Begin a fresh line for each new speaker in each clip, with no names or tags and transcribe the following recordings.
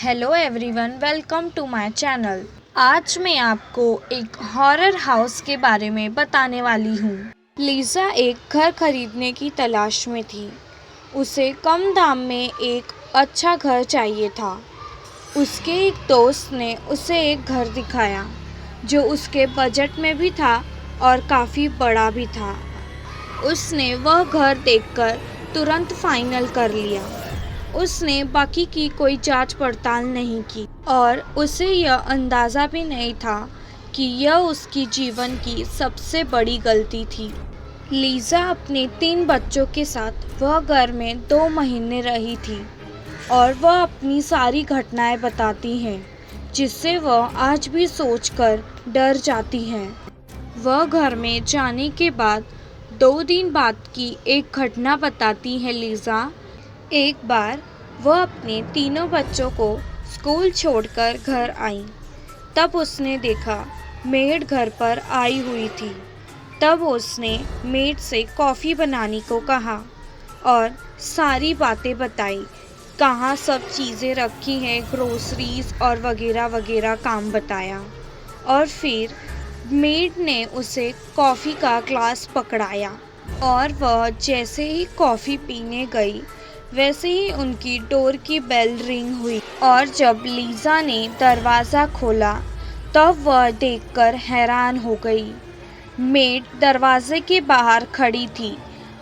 Hello everyone, welcome to my channel. आज मैं आपको एक हॉरर हाउस के बारे में बताने वाली हूँ। लीज़ा एक घर खरीदने की तलाश में थी। उसे कम दाम में एक अच्छा घर चाहिए था। उसके एक दोस्त ने उसे एक घर दिखाया जो उसके बजट में भी था और काफ़ी बड़ा भी था। उसने वह घर देखकर तुरंत फाइनल कर लिया। उसने बाकी की कोई जांच पड़ताल नहीं की और उसे यह अंदाज़ा भी नहीं था कि यह उसकी जीवन की सबसे बड़ी गलती थी। लीज़ा अपने 3 बच्चों के साथ वह घर में 2 महीने रही थी और वह अपनी सारी घटनाएं बताती हैं, जिससे वह आज भी सोचकर डर जाती हैं। वह घर में जाने के बाद 2 दिन बाद की एक घटना बताती है लीज़ा। एक बार वह अपने तीनों बच्चों को स्कूल छोड़कर घर आई। तब उसने देखा मेड घर पर आई हुई थी। तब उसने मेड से कॉफ़ी बनाने को कहा और सारी बातें बताई, कहाँ सब चीज़ें रखी हैं, ग्रोसरीज और वगैरह वगैरह काम बताया। और फिर मेड ने उसे कॉफ़ी का ग्लास पकड़ाया और वह जैसे ही कॉफ़ी पीने गई वैसे ही उनकी डोर की बेल रिंग हुई और जब लीज़ा ने दरवाज़ा खोला तब वह देखकर हैरान हो गई। मेड दरवाजे के बाहर खड़ी थी।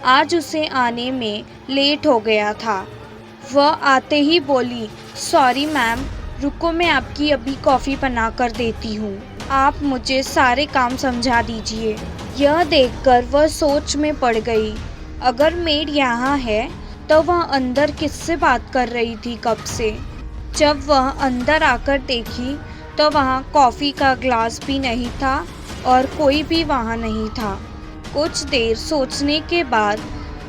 आज उसे आने में लेट हो गया था। वह आते ही बोली, सॉरी मैम, रुको मैं आपकी अभी कॉफ़ी बना कर देती हूँ। आप मुझे सारे काम समझा दीजिए। यह देखकर वह सोच में पड़ गई। अगर मेड यहाँ है तो वह अंदर किससे बात कर रही थी कब से। जब वह अंदर आकर देखी तो वहाँ कॉफ़ी का ग्लास भी नहीं था और कोई भी वहाँ नहीं था। कुछ देर सोचने के बाद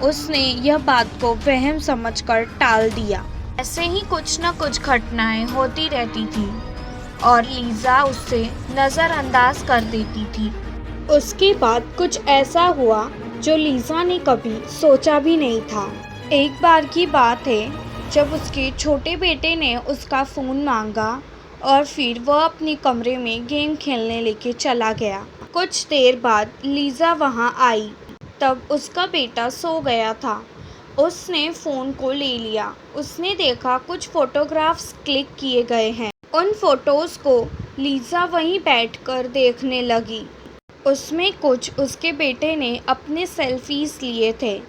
उसने यह बात को वहम समझकर टाल दिया। ऐसे ही कुछ न कुछ घटनाएं होती रहती थी और लीज़ा उससे नज़रअंदाज कर देती थी। उसके बाद कुछ ऐसा हुआ जो लीज़ा ने कभी सोचा भी नहीं था। एक बार की बात है जब उसके छोटे बेटे ने उसका फ़ोन मांगा और फिर वह अपने कमरे में गेम खेलने लेके चला गया। कुछ देर बाद लीज़ा वहाँ आई। तब उसका बेटा सो गया था। उसने फ़ोन को ले लिया। उसने देखा कुछ फ़ोटोग्राफ्स क्लिक किए गए हैं। उन फ़ोटोज़ को लीज़ा वहीं बैठकर देखने लगी। उसमें कुछ उसके बेटे ने अपने सेल्फीज़ लिए थे।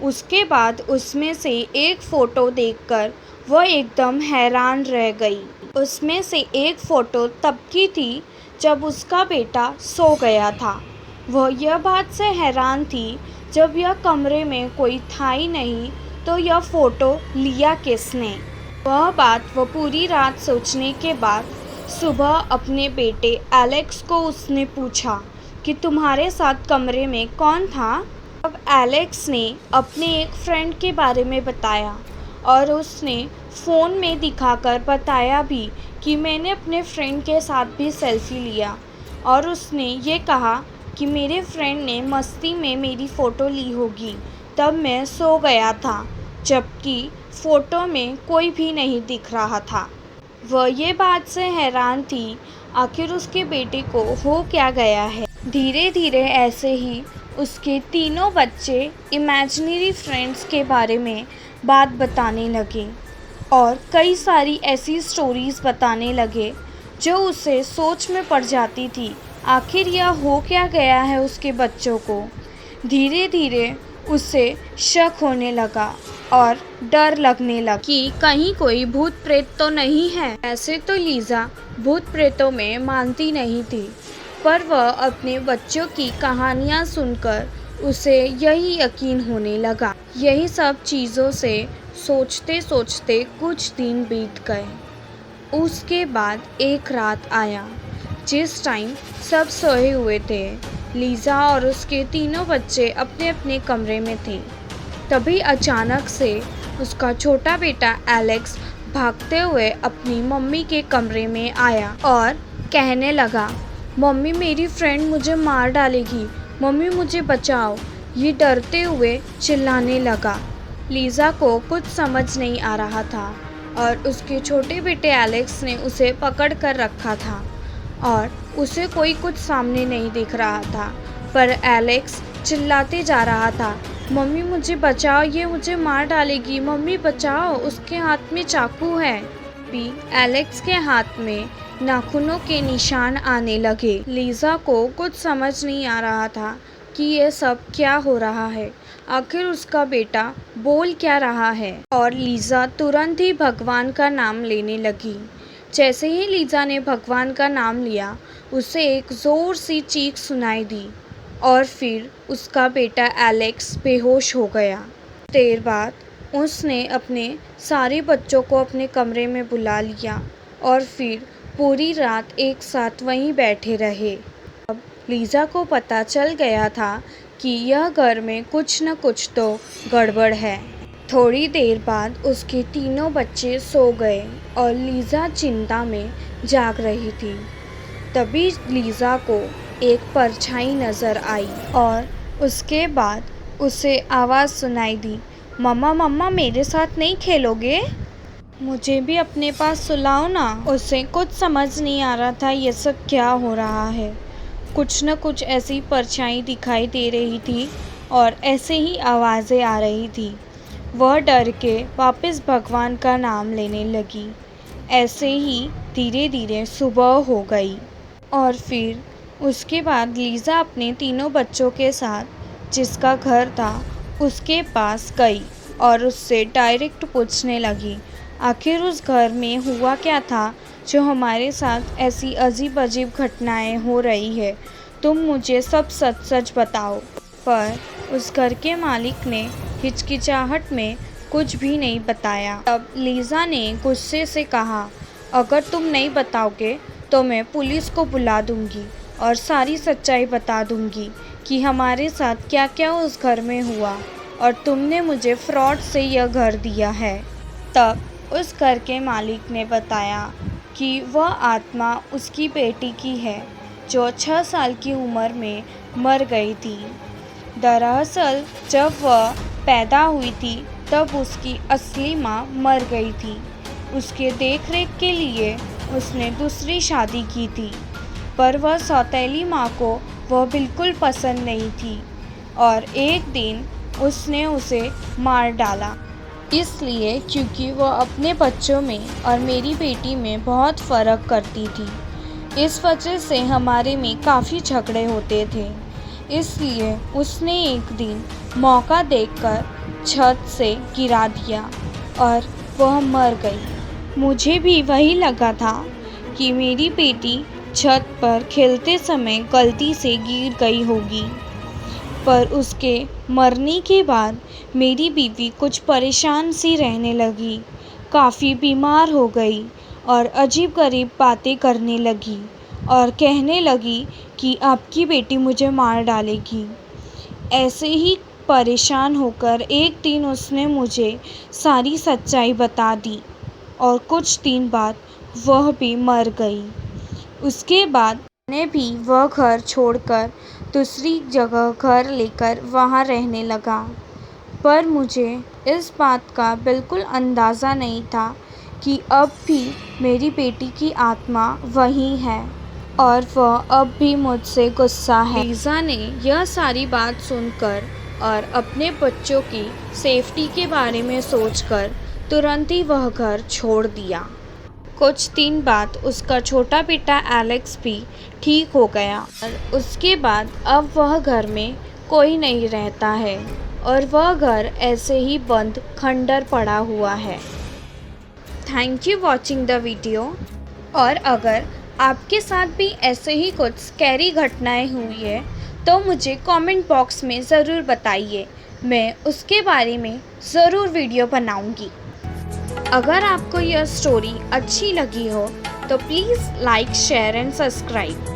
उसके बाद उसमें से एक फ़ोटो देखकर वह एकदम हैरान रह गई। उसमें से एक फ़ोटो तब की थी जब उसका बेटा सो गया था। वह यह बात से हैरान थी, जब यह कमरे में कोई था ही नहीं तो यह फ़ोटो लिया किसने। वह बात वह पूरी रात सोचने के बाद सुबह अपने बेटे एलेक्स को उसने पूछा कि तुम्हारे साथ कमरे में कौन था। अब एलेक्स ने अपने एक फ्रेंड के बारे में बताया और उसने फ़ोन में दिखाकर बताया भी कि मैंने अपने फ्रेंड के साथ भी सेल्फ़ी लिया और उसने ये कहा कि मेरे फ्रेंड ने मस्ती में मेरी फ़ोटो ली होगी, तब मैं सो गया था, जबकि फ़ोटो में कोई भी नहीं दिख रहा था। वह ये बात से हैरान थी, आखिर उसके बेटे को हो क्या गया है। धीरे धीरे ऐसे ही उसके तीनों बच्चे इमेजिनरी फ्रेंड्स के बारे में बात बताने लगे और कई सारी ऐसी स्टोरीज़ बताने लगे जो उसे सोच में पड़ जाती थी, आखिर यह हो क्या गया है उसके बच्चों को। धीरे धीरे उसे शक होने लगा और डर लगने लगा कि कहीं कोई भूत प्रेत तो नहीं है। ऐसे तो लीज़ा भूत प्रेतों में मानती नहीं थी, पर वह अपने बच्चों की कहानियाँ सुनकर उसे यही यकीन होने लगा। यही सब चीज़ों से सोचते सोचते कुछ दिन बीत गए। उसके बाद एक रात आया जिस टाइम सब सोए हुए थे। लीज़ा और उसके तीनों बच्चे अपने अपने कमरे में थे। तभी अचानक से उसका छोटा बेटा एलेक्स भागते हुए अपनी मम्मी के कमरे में आया और कहने लगा, मम्मी मेरी फ्रेंड मुझे मार डालेगी, मम्मी मुझे बचाओ। ये डरते हुए चिल्लाने लगा। लीज़ा को कुछ समझ नहीं आ रहा था। और उसके छोटे बेटे एलेक्स ने उसे पकड़ कर रखा था और उसे कोई कुछ सामने नहीं दिख रहा था। पर एलेक्स चिल्लाते जा रहा था, मम्मी मुझे बचाओ, ये मुझे मार डालेगी, मम्मी बचाओ, उसके हाथ में चाकू है। भी एलेक्स के हाथ में नाखूनों के निशान आने लगे। लीज़ा को कुछ समझ नहीं आ रहा था कि ये सब क्या हो रहा है, आखिर उसका बेटा बोल क्या रहा है। और लीज़ा तुरंत ही भगवान का नाम लेने लगी। जैसे ही लीज़ा ने भगवान का नाम लिया, उसे एक ज़ोर सी चीख सुनाई दी और फिर उसका बेटा एलेक्स बेहोश हो गया। देर बाद उसने अपने सारे बच्चों को अपने कमरे में बुला लिया और फिर पूरी रात एक साथ वहीं बैठे रहे। अब लीज़ा को पता चल गया था कि यह घर में कुछ न कुछ तो गड़बड़ है। थोड़ी देर बाद उसके तीनों बच्चे सो गए और लीज़ा चिंता में जाग रही थी। तभी लीज़ा को एक परछाई नज़र आई और उसके बाद उसे आवाज़ सुनाई दी, मम्मा मम्मा मेरे साथ नहीं खेलोगे? मुझे भी अपने पास सुलाओ ना। उसे कुछ समझ नहीं आ रहा था ये सब क्या हो रहा है। कुछ न कुछ ऐसी परछाई दिखाई दे रही थी और ऐसे ही आवाज़ें आ रही थी। वह डर के वापस भगवान का नाम लेने लगी। ऐसे ही धीरे धीरे सुबह हो गई और फिर उसके बाद लीज़ा अपने तीनों बच्चों के साथ जिसका घर था उसके पास गई और उससे डायरेक्ट पूछने लगी, आखिर उस घर में हुआ क्या था जो हमारे साथ ऐसी अजीब अजीब घटनाएं हो रही है, तुम मुझे सब सच सच बताओ। पर उस घर के मालिक ने हिचकिचाहट में कुछ भी नहीं बताया। तब लीज़ा ने गुस्से से कहा, अगर तुम नहीं बताओगे तो मैं पुलिस को बुला दूंगी और सारी सच्चाई बता दूंगी कि हमारे साथ क्या क्या उस घर में हुआ और तुमने मुझे फ्रॉड से यह घर दिया है। तब उस घर के मालिक ने बताया कि वह आत्मा उसकी बेटी की है जो 6 साल की उम्र में मर गई थी। दरअसल जब वह पैदा हुई थी तब उसकी असली माँ मर गई थी। उसके देखरेख के लिए उसने दूसरी शादी की थी, पर वह सौतेली माँ को वह बिल्कुल पसंद नहीं थी और एक दिन उसने उसे मार डाला, इसलिए क्योंकि वह अपने बच्चों में और मेरी बेटी में बहुत फ़र्क करती थी। इस वजह से हमारे में काफ़ी झगड़े होते थे। इसलिए उसने एक दिन मौका देखकर छत से गिरा दिया और वह मर गई। मुझे भी वही लगा था कि मेरी बेटी छत पर खेलते समय गलती से गिर गई होगी, पर उसके मरने के बाद मेरी बीवी कुछ परेशान सी रहने लगी, काफ़ी बीमार हो गई और अजीब-गरीब बातें करने लगी और कहने लगी कि आपकी बेटी मुझे मार डालेगी। ऐसे ही परेशान होकर एक दिन उसने मुझे सारी सच्चाई बता दी और कुछ दिन बाद वह भी मर गई। उसके बाद मैंने भी वह घर छोड़कर दूसरी जगह घर लेकर वहाँ रहने लगा। पर मुझे इस बात का बिल्कुल अंदाज़ा नहीं था कि अब भी मेरी बेटी की आत्मा वहीं है और वह अब भी मुझसे गुस्सा है। लीज़ा ने यह सारी बात सुनकर और अपने बच्चों की सेफ्टी के बारे में सोचकर तुरंत ही वह घर छोड़ दिया। कुछ दिन बाद उसका छोटा बेटा एलेक्स भी ठीक हो गया और उसके बाद अब वह घर में कोई नहीं रहता है और वह घर ऐसे ही बंद खंडर पड़ा हुआ है। Thank you watching the video. और अगर आपके साथ भी ऐसे ही कुछ स्कैरी घटनाएं हुई है तो मुझे कमेंट बॉक्स में ज़रूर बताइए, मैं उसके बारे में ज़रूर वीडियो बनाऊंगी। अगर आपको यह स्टोरी अच्छी लगी हो तो please like, share and subscribe.